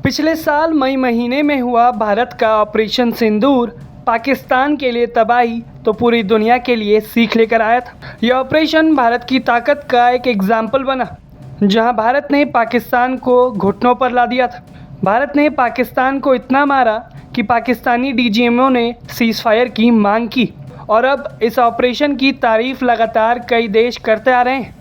पिछले साल मई महीने में हुआ भारत का ऑपरेशन सिंदूर पाकिस्तान के लिए तबाही तो पूरी दुनिया के लिए सीख लेकर आया था। यह ऑपरेशन भारत की ताकत का एक एग्जाम्पल बना, जहां भारत ने पाकिस्तान को घुटनों पर ला दिया था। भारत ने पाकिस्तान को इतना मारा कि पाकिस्तानी डीजीएमओ ने सीज़ फायर की मांग की और अब इस ऑपरेशन की तारीफ लगातार कई देश करते आ रहे हैं,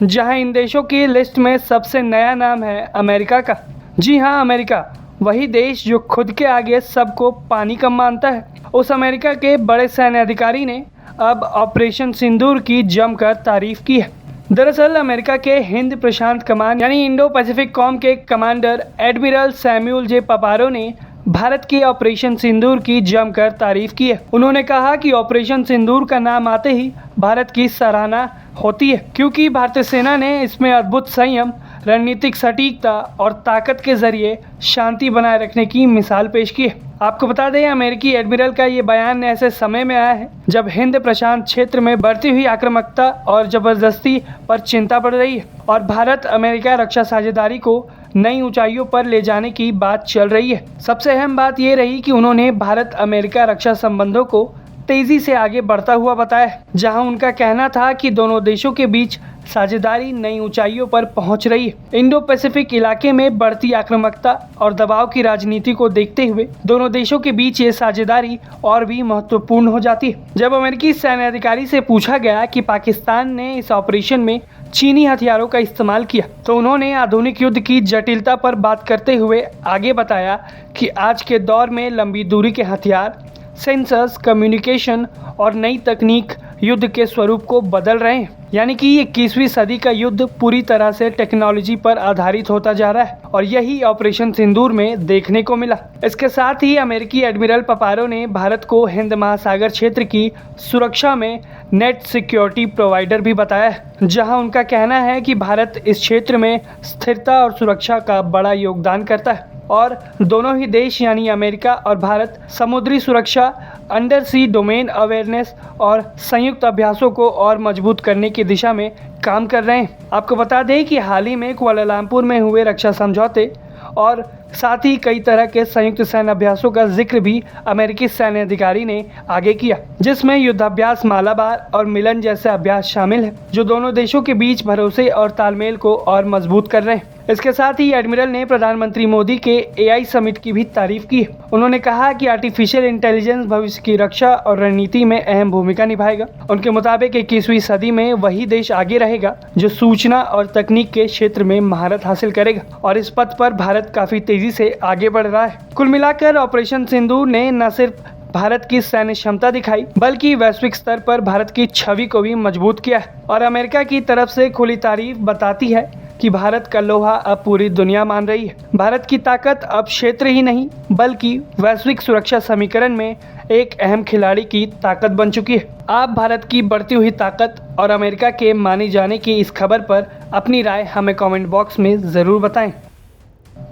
जहां इन देशों की लिस्ट में सबसे नया नाम है अमेरिका का। जी हाँ, अमेरिका, वही देश जो खुद के आगे सबको पानी कम मानता है। उस अमेरिका के बड़े सैन्य अधिकारी ने अब ऑपरेशन सिंदूर की जमकर तारीफ की है। दरअसल अमेरिका के हिंद प्रशांत कमान यानी इंडो पैसिफिक कॉम के कमांडर एडमिरल सैमुअल जे पापारो ने भारत के ऑपरेशन सिंदूर की जमकर तारीफ की है। उन्होंने कहा कि ऑपरेशन सिंदूर का नाम आते ही भारत की सराहना होती है, क्योंकि भारतीय सेना ने इसमें अद्भुत संयम, रणनीतिक सटीकता और ताकत के जरिए शांति बनाए रखने की मिसाल पेश की है। आपको बता दें, अमेरिकी एडमिरल का ये बयान ऐसे समय में आया है जब हिंद प्रशांत क्षेत्र में बढ़ती हुई आक्रामकता और जबरदस्ती पर चिंता बढ़ रही है और भारत अमेरिका रक्षा साझेदारी को नई ऊंचाइयों पर ले जाने की बात चल रही है। सबसे अहम बात ये रही कि उन्होंने भारत अमेरिका रक्षा संबंधों को तेजी से आगे बढ़ता हुआ बताया, जहां उनका कहना था कि दोनों देशों के बीच साझेदारी नई ऊंचाइयों पर पहुंच रही है। इंडो पैसिफिक इलाके में बढ़ती आक्रामकता और दबाव की राजनीति को देखते हुए दोनों देशों के बीच ये साझेदारी और भी महत्वपूर्ण हो जाती है। जब अमेरिकी सैन्य अधिकारी से पूछा गया कि पाकिस्तान ने इस ऑपरेशन में चीनी हथियारों का इस्तेमाल किया, तो उन्होंने आधुनिक युद्ध की जटिलता पर बात करते हुए आगे बताया कि आज के दौर में लंबी दूरी के हथियार, सेंसर्स, कम्युनिकेशन और नई तकनीक युद्ध के स्वरूप को बदल रहे हैं। यानी कि 21वीं सदी का युद्ध पूरी तरह से टेक्नोलॉजी पर आधारित होता जा रहा है और यही ऑपरेशन सिंदूर में देखने को मिला। इसके साथ ही अमेरिकी एडमिरल पापारो ने भारत को हिंद महासागर क्षेत्र की सुरक्षा में नेट सिक्योरिटी प्रोवाइडर भी बताया है, जहां उनका कहना है कि भारत इस क्षेत्र में स्थिरता और सुरक्षा का बड़ा योगदान करता है और दोनों ही देश यानी अमेरिका और भारत समुद्री सुरक्षा, अंडर सी डोमेन अवेयरनेस और संयुक्त अभ्यासों को और मजबूत करने की दिशा में काम कर रहे हैं। आपको बता दें कि हाल ही में कुआलालंपुर में हुए रक्षा समझौते और साथ ही कई तरह के संयुक्त सैन्य अभ्यासों का जिक्र भी अमेरिकी सैन्य अधिकारी ने आगे किया, जिसमें युद्धाभ्यास मालाबार और मिलन जैसे अभ्यास शामिल हैं, जो दोनों देशों के बीच भरोसे और तालमेल को और मजबूत कर रहे हैं। इसके साथ ही एडमिरल ने प्रधानमंत्री मोदी के AI समिट की भी तारीफ की। उन्होंने कहा कि आर्टिफिशियल इंटेलिजेंस भविष्य की रक्षा और रणनीति में अहम भूमिका निभाएगा। उनके मुताबिक 21वीं सदी में वही देश आगे रहेगा जो सूचना और तकनीक के क्षेत्र में महारत हासिल करेगा और इस पथ पर भारत काफी तेजी से आगे बढ़ रहा है। कुल मिलाकर ऑपरेशन सिंदूर ने न सिर्फ भारत की सैन्य क्षमता दिखाई, बल्कि वैश्विक स्तर पर भारत की छवि को भी मजबूत किया है और अमेरिका की तरफ से खुली तारीफ बताती है कि भारत का लोहा अब पूरी दुनिया मान रही है। भारत की ताकत अब क्षेत्र ही नहीं बल्कि वैश्विक सुरक्षा समीकरण में एक अहम खिलाड़ी की ताकत बन चुकी है। आप भारत की बढ़ती हुई ताकत और अमेरिका के माने जाने की इस खबर पर अपनी राय हमें कमेंट बॉक्स में ज़रूर बताएं।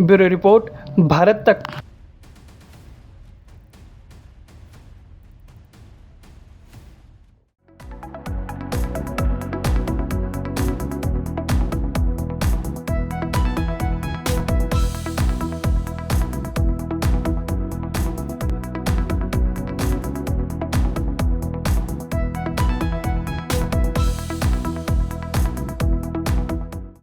ब्यूरो रिपोर्ट, भारत तक।